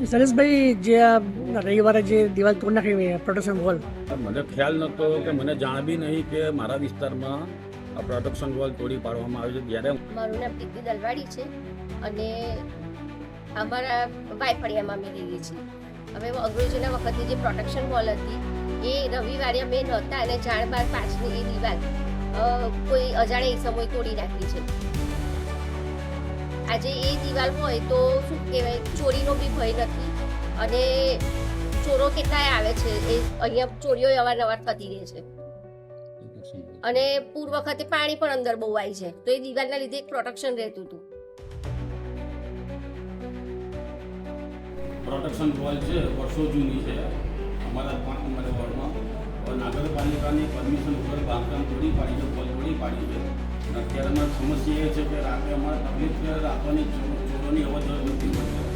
સરેશભાઈ, જે આ રવિવારે જે દિવાલ તોડ નાખી પ્રોટેક્શન વોલ, મને ખ્યાલ નહોતો કે મને જાણ બી નહીં કે મારા વિસ્તારમાં આ પ્રોટેક્શન વોલ તોડી પાડવામાં આવે છે. જ્યારે મારું નામ પ્રીતિ દલવાડી છે અને અમારા વાયફળિયામાં અમે રહીએ છીએ. હવે અંગ્રેજોના વખતે જે પ્રોટેક્શન વોલ હતી એ રવિવારે અમે નહોતા અને જાણ બાર પાછની એ દિવાલ કોઈ અજાણ્યા સમય તોડી નાખી છે. આજે એ દિવાલ હોય તો શું કહેવાય, ચોરીનો બી ભય નથી અને ચોરો કેટલાય આવે છે, એ અહીંયા ચોરીઓ અવારનવાર થતી રહે છે અને પૂર વખતે પાણી પણ અંદર બહુ આવી જાય તો એ દિવાલના લીધે એક પ્રોટેક્શન રહેતું હતું. પ્રોટેક્શન વોલ છે વર્ષો જૂની છે અમારા 5 નંબર વોર્ડમાં. નગરપાલિકાની પરમિશન વગર બાંધકામ તોડી પાડી છે, વોલ તોડી પાડી છે. અને અત્યારે અમારી સમસ્યા એ છે કે રાતે અમારે તકલીફ રાતોની ચોરોની અવર જવર નથી પડતી.